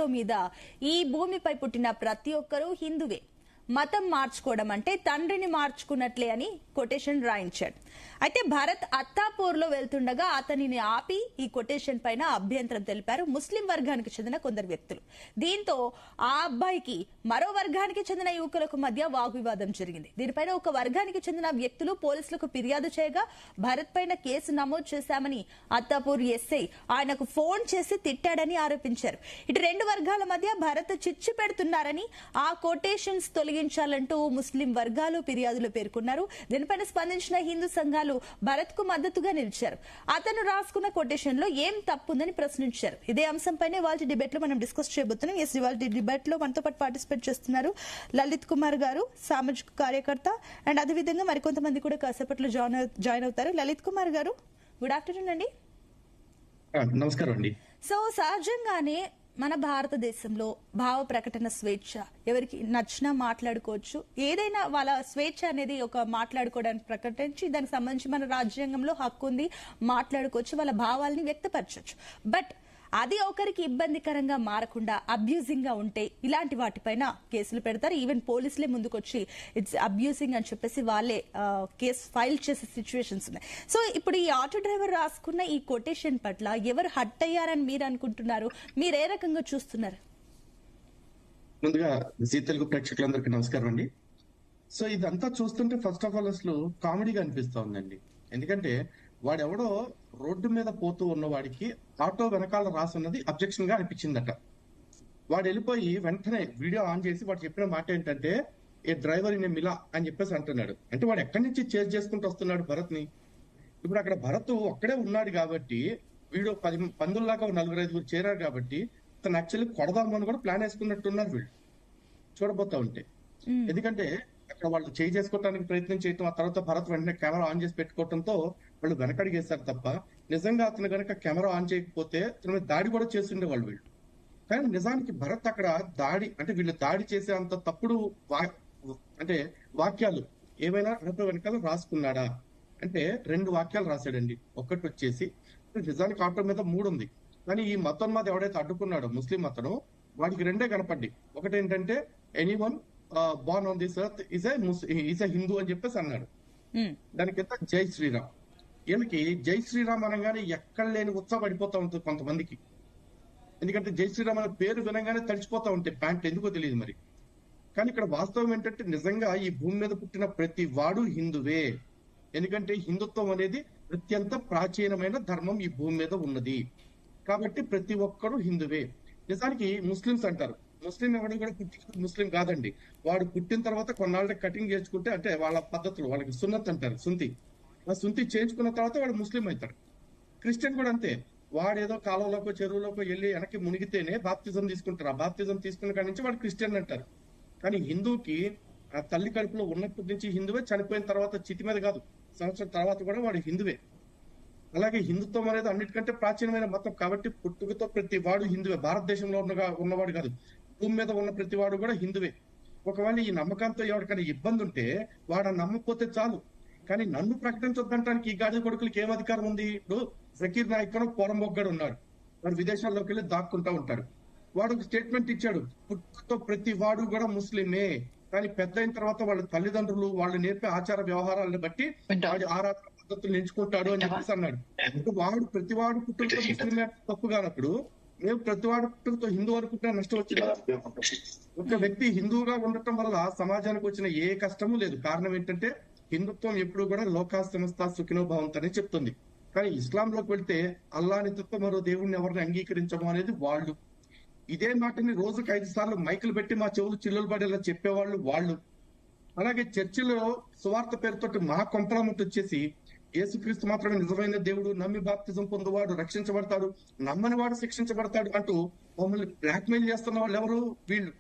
మొత్తం మీద ఈ భూమిపై పుట్టిన ప్రతి ఒక్కరూ హిందువే, మతం మార్చుకోవడం అంటే తండ్రిని మార్చుకున్నట్లే అని కొటేషన్ రాయించాడు. అయితే భరత్ అత్తాపూర్లో వెళ్తుండగా అతనిని ఆపి ఈ కొటేషన్ పైన అభ్యంతరం తెలిపారు ముస్లిం వర్గానికి చెందిన కొందరు వ్యక్తులు. దీంతో ఆ అబ్బాయికి మరో వర్గానికి చెందిన యువకులకు మధ్య వాగ్వివాదం జరిగింది. దీనిపైన ఒక వర్గానికి చెందిన వ్యక్తులు పోలీసులకు ఫిర్యాదు చేయగా భరత్ పైన కేసు నమోదు చేశామని అత్తాపూర్ ఎస్ఐ ఆయనకు ఫోన్ చేసి తిట్టాడని ఆరోపించారు. ఇటు రెండు వర్గాల మధ్య భరత్ చిచ్చు పెడుతున్నారని, ఆ కొటేషన్స్ తొలగించాలంటూ ముస్లిం వర్గాలు ఫిర్యాదులు పేర్కొన్నారు. దీనిపైన స్పందించిన హిందూ సంఘాలు భరత్ కు మద్దతుగా నిలిచారు. అతను రాసుకున్న కొటేషన్ లో ఏం తప్పుందని ప్రశ్నించారు. ఇదే అంశంపైనే వాళ్ళ డిబేట్ లో మనం డిస్కస్ చేయబోతున్నాం. వాళ్ళ డిబేట్ లో మనతో పాటు పార్టిసిపేట్ చేస్తున్నారు లలిత్ కుమార్ గారు, సామాజిక కార్యకర్త, అండ్ అదేవిధంగా మరికొంతమంది కూడా కాసేపట్లో జాయిన్ అవుతారు. లలిత్ కుమార్ గారు, గుడ్ ఆఫ్టర్నూన్ అండి. నమస్కారం అండి. సో సహజంగానే మన భారతదేశంలో భావ ప్రకటన స్వేచ్ఛ, ఎవరికి నచ్చినా మాట్లాడుకోవచ్చు. ఏదైనా వాళ్ళ స్వేచ్ఛ అనేది ఒక మాట్లాడుకోవడానికి ప్రకటించి దానికి సంబంధించి మన రాజ్యాంగంలో హక్కు ఉంది, మాట్లాడుకోవచ్చు, వాళ్ళ భావాల్ని వ్యక్తపరచవచ్చు. బట్ అది ఒకరికి ఇబ్బందికరంగా మారకుండా అబ్యూజింగ్ గా ఉంటే ఇలాంటి వాటిపైన కేసులు పెడతారు. ఈవెన్ పోలీసులే ముందుకొచ్చి ఇట్స్ అబ్యూజింగ్ అని చెప్పేసి వాళ్ళే కేసు ఫైల్ చేసే సిచ్యువేషన్స్ ఉన్నాయి. సో ఇప్పుడు ఈ ఆటో డ్రైవర్ రాసుకున్న ఈ కొటేషన్ పట్ల ఎవరు హట్ అయ్యారని మీరు అనుకుంటున్నారు? మీరు ఏ రకంగా చూస్తున్నారు? ముందుగా జీ తెలుగు ప్రేక్షకులందరికీ నమస్కారం అండి. సో ఇదంతా చూస్తుంటే ఫస్ట్ ఆఫ్ ఆల్ అసలు కామెడీగా అనిపిస్తా ఉందండి. ఎందుకంటే వాడెవడో రోడ్డు మీద పోతూ ఉన్నవాడికి ఆటో వెనకాల రాసున్నది అబ్జెక్షన్ గా అనిపించిందట. వాడు వెళ్ళిపోయి వెంటనే వీడియో ఆన్ చేసి వాడు చెప్పిన మాట ఏంటంటే, ఏ డ్రైవర్ ఇన్ మిలా అని చెప్పేసి అంటున్నాడు. అంటే వాడు ఎక్కడి నుంచి చేజ్ చేసుకుంటూ వస్తున్నాడు భరత్ ని. ఇప్పుడు అక్కడ భరత్ ఒక్కడే ఉన్నాడు కాబట్టి, వీడు 10 పందుల్లాగా 4-5 చేరారు కాబట్టి తను యాక్చువల్లీ కొడదామని కూడా ప్లాన్ వేసుకున్నట్టున్నారు వీళ్ళు చూడబోతా ఉంటే. ఎందుకంటే అక్కడ వాళ్ళు చేయి చేసుకోవడానికి ప్రయత్నం చేయటం, ఆ తర్వాత భరత్ వెంటనే కెమెరా ఆన్ చేసి పెట్టుకోవడంతో వాళ్ళు వెనకడిగేశారు తప్ప, నిజంగా అతను కనుక కెమెరా ఆన్ చేయకపోతే అతని మీద దాడి కూడా చేస్తుండే వాళ్ళు వీళ్ళు. కానీ నిజానికి భరత్ అక్కడ దాడి అంటే వీళ్ళు దాడి చేసే అంత తప్పుడు అంటే వాక్యాలు ఏమైనా వెనకాల రాసుకున్నాడా అంటే 2 వాక్యాలు రాశాడండి. ఒకటి వచ్చేసి నిజానికి ఆటో మీద 3 ఉంది, కానీ ఈ మతోన్మాది ఎవడైతే అడ్డుకున్నాడో ముస్లిం అతను, వాడికి 2 కనపడ్డాయి. ఒకటి ఏంటంటే anyone born on this earth is a Hindu అని చెప్పేసి అన్నాడు. దాని కింద జై శ్రీరామ్. వీళ్ళకి జై శ్రీరామ్ అనగానే ఎక్కడ లేని ఉత్సాహపడిపోతా ఉంటుంది కొంతమందికి. ఎందుకంటే జై శ్రీరామ్ అనే పేరు వినగానే తడిచిపోతా ఉంటాయి ప్యాంట్, ఎందుకో తెలియదు మరి. కానీ ఇక్కడ వాస్తవం ఏంటంటే నిజంగా ఈ భూమి మీద పుట్టిన ప్రతి వాడు హిందువే. ఎందుకంటే హిందుత్వం అనేది అత్యంత ప్రాచీనమైన ధర్మం ఈ భూమి మీద ఉన్నది కాబట్టి ప్రతి ఒక్కరు హిందువే. నిజానికి ముస్లింస్ అంటారు, ముస్లిం ఎవడు కూడా పుట్టిన ముస్లిం కాదండి. వాడు పుట్టిన తర్వాత కొన్నాళ్ళకి కటింగ్ చేసుకుంటే, అంటే వాళ్ళ పద్ధతులు, వాళ్ళకి సున్నత్ అంటారు, సుంతి. ఆ సుంతి చేయించుకున్న తర్వాత వాడు ముస్లిం అవుతాడు. క్రిస్టియన్ కూడా అంతే, వాడేదో కాలంలోకో చెరువులోకో వెళ్ళి వెనక్కి మునిగితేనే బాప్తిజం తీసుకుంటారు. ఆ బాప్తిజం తీసుకున్న కాడి నుంచి వాడు క్రిస్టియన్ అంటారు. కానీ హిందూకి ఆ తల్లి కడుపులో ఉన్నప్పటి నుంచి హిందువే, చనిపోయిన తర్వాత చితి మీద కాదు, సంవత్సరం తర్వాత కూడా వాడు హిందువే. అలాగే హిందుత్వం అనేది అన్నిటికంటే ప్రాచీనమైన మతం కాబట్టి పుట్టుకతో ప్రతి వాడు హిందువే. భారతదేశంలో ఉన్నవాడు కాదు, భూమి మీద ఉన్న ప్రతి వాడు కూడా హిందువే. ఒకవేళ ఈ నమ్మకంతో ఎవరికైనా ఇబ్బంది ఉంటే వాడు నమ్మకపోతే చాలు. కానీ నన్ను ప్రకటించొద్దంటానికి ఈ గాడి కొడుకులకి ఏం అధికారం ఉంది? ఇప్పుడు జకీర్ నాయక్ అని పోరంబొగ్గడు ఉన్నాడు, వాడు విదేశాల్లోకి వెళ్ళి దాక్కుంటా ఉంటాడు. వాడు ఒక స్టేట్మెంట్ ఇచ్చాడు, పుట్టుకతో ప్రతి వాడు కూడా ముస్లిమే, కానీ పెద్ద అయిన తర్వాత వాళ్ళ తల్లిదండ్రులు వాళ్ళు నేర్పే ఆచార వ్యవహారాలను బట్టి వాడి ఆరాధన పద్ధతులు ఎంచుకుంటాడు అని చెప్పేసి అన్నాడు. వాడు ప్రతివాడు పుట్టుకతో ముస్లిమే తప్పు కానప్పుడు మేము ప్రతివాడు పుట్టుకతో హిందూ అనుకుంటే నష్టం వచ్చింది. ఒక వ్యక్తి హిందువుగా ఉండటం వల్ల సమాజానికి వచ్చిన ఏ కష్టము లేదు. కారణం ఏంటంటే హిందుత్వం ఎప్పుడు కూడా లోకా సమస్త సుఖినో భవంతని చెప్తుంది. కానీ ఇస్లాంలోకి వెళ్తే అల్లాని తప్ప మరో దేవుడిని ఎవరిని అంగీకరించడం అనేది వాళ్ళు. ఇదే మాటని రోజుకి 5 సార్లు మైకులు పెట్టి మా చెవులు చిల్లులు పడేలా చెప్పేవాళ్ళు వాళ్ళు. అలాగే చర్చిలో సువార్త పేరుతోటి మా కొంపల ముట్టు వచ్చేసి యేసుక్రీస్తు మాత్రమే నిజమైన దేవుడు, నమ్మి బాప్తిజం పొందువాడు రక్షించబడతాడు, నమ్మని వాడు శిక్షించబడతాడు అంటూ మమ్మల్ని బ్లాక్మెయిల్ చేస్తున్న వాళ్ళు ఎవరు? వీళ్ళు.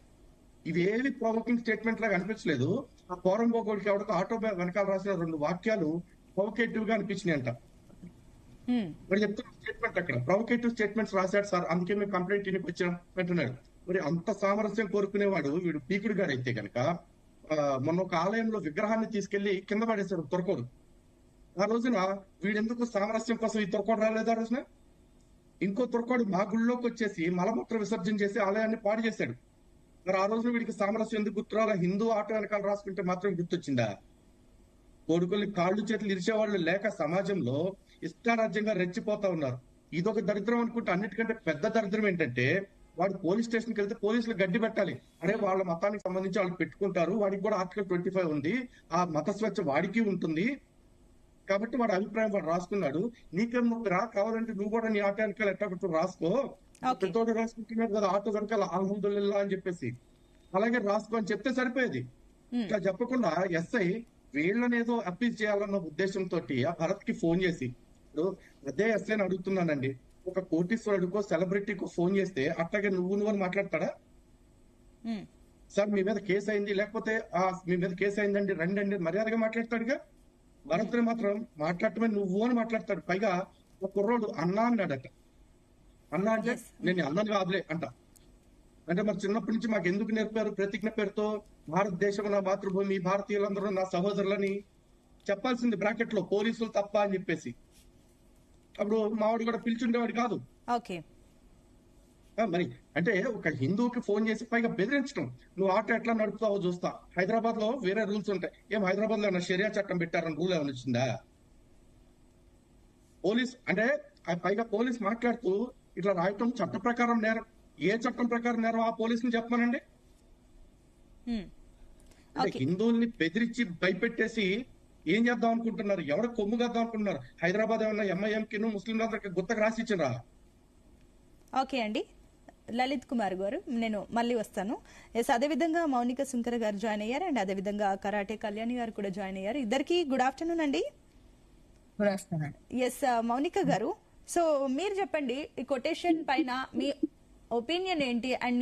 ఇవేవి ప్రొవోకింగ్ స్టేట్మెంట్ లాగా అనిపించలేదు. ఆ పోరంబోగోడికి ఎవరికి ఆటో వెనకాల రాసిన 2 వాక్యాలు ప్రొవోకేటివ్ గా అనిపించినాయి అంట. మరి చెప్తున్న స్టేట్మెంట్ అక్కడ ప్రొవోకేటివ్ స్టేట్మెంట్స్ రాశాడు సార్, అందుకే మేము కంప్లైంట్ ఇనికి వచ్చాం అంటున్నాడు. మరి అంత సామరస్యం కోరుకునేవాడు వీడు పీకుడు గారు అయితే కనుక మొన్న ఒక ఆలయంలో విగ్రహాన్ని తీసుకెళ్లి కింద పడేశాడు తొరకోడు. ఆ రోజున వీడెందుకు సామరస్యం కోసం ఈ తొరకోడు రాలేదు? ఆ రోజున ఇంకో తురకోడు మా గుళ్ళోకి వచ్చేసి మలమూత్ర విసర్జన చేసి ఆలయాన్ని పాడు చేశాడు. మరి ఆ రోజున వీడికి సామరస్యం ఎందుకు గుర్తురాలా? హిందూ ఆటో వెనకాల రాసుకుంటే మాత్రం గుర్తొచ్చిందా? కొడుకుల్ని కాళ్ళు చేతులు ఇరిచేవాళ్ళు లేక సమాజంలో ఇష్టారాజ్యంగా రెచ్చిపోతా ఉన్నారు. ఇదొక దరిద్రం అనుకుంటే అన్నిటికంటే పెద్ద దరిద్రం ఏంటంటే వాడు పోలీస్ స్టేషన్కి వెళ్తే పోలీసులు గడ్డి పెట్టాలి. అరే వాళ్ళ మతానికి సంబంధించి వాళ్ళు పెట్టుకుంటారు, వాడికి కూడా ఆర్టికల్ 25 ఉంది, ఆ మత స్వేచ్ఛ వాడికి ఉంటుంది కాబట్టి వాడి అభిప్రాయం వాడు రాసుకున్నాడు. నీకేం రా కావాలంటే నువ్వు కూడా నీ ఆటో వెనకాల ఎట్లా రాసుకో, ప్రతితోటి రాసుకుంటున్నాడు కదా ఆటో వెనకాల అల్హమ్దుల్లా అని చెప్పేసి అలాగే రాసుకో అని చెప్తే సరిపోయేది. ఇట్లా చెప్పకుండా ఎస్ఐ వీళ్ళని ఏదో అప్పీల్ చేయాలన్న ఉద్దేశంతో ఆ భరత్ కి ఫోన్ చేసి, ఇప్పుడు అదే ఎస్ఐని అడుగుతున్నానండి, ఒక కోటీశ్వరుడికో సెలబ్రిటీకో ఫోన్ చేస్తే అట్లాగే నువ్వు అని మాట్లాడతాడా? సార్ మీ మీద కేసు అయింది, లేకపోతే మీ మీద కేసు అయిందండి రండి మర్యాదగా మాట్లాడతాడుగా. భరత్ని మాత్రం మాట్లాడటమే నువ్వు అని మాట్లాడతాడు. పైగా ఒక కుర్రోడు అన్నా అన్నాడట. అన్నా అంటే నేను అన్నది కాదులే అంట. అంటే మరి చిన్నప్పటి నుంచి మాకు ఎందుకు నేర్పారు ప్రతిజ్ఞ పేరుతో భారతదేశం నా మాతృభూమి, భారతీయులందరూ నా సహోదరులని చెప్పాల్సింది బ్రాకెట్ లో పోలీసులు తప్ప అని చెప్పేసి. అప్పుడు మావాడు కూడా పిలిచుండేవాడు కాదు. మరి అంటే ఒక హిందూకి ఫోన్ చేసి పైగా బెదిరించడం, నువ్వు ఆటో ఎట్లా నడుపుతావో చూస్తా. హైదరాబాద్ లో వేరే రూల్స్ ఉంటాయి. ఏం హైదరాబాద్ లో ఏమన్నా షరియా చట్టం పెట్టారని రూల్ ఏమైనా వచ్చిందా? పోలీస్ అంటే పైగా పోలీస్ మాట్లాడుతూ ఇట్లా రాయటం చట్ట ప్రకారం నేరం. ఏ చట్టం ప్రకారం నేరం ఆ పోలీసుని చెప్పమనండి. అంటే హిందువుల్ని బెదిరించి భయపెట్టేసి ఏం చేద్దాం అనుకుంటున్నారు? ఎవడ కొమ్ము కద్దాం అనుకుంటున్నారు? హైదరాబాద్ ఏమన్నా ఎంఐఎంకి ముస్లింలందరికి గుత్తకు రాసి ఇచ్చినరా? ఓకే అండి, లలిత్ కుమార్ గారు నేను మళ్ళీ వస్తాను. ఎస్, అదేవిధంగా మౌనిక సుంకర గారు జాయిన్ అయ్యారు అండ్ అదేవిధంగా కరాటే కళ్యాణి గారు కూడా జాయిన్ అయ్యారు. ఇద్దరికి గుడ్ ఆఫ్టర్నూన్ అండి. ఎస్ మౌనిక గారు, సో మీరు చెప్పండి, ఈ కొటేషన్ పైన మీ ఒపీనియన్ ఏంటి అండ్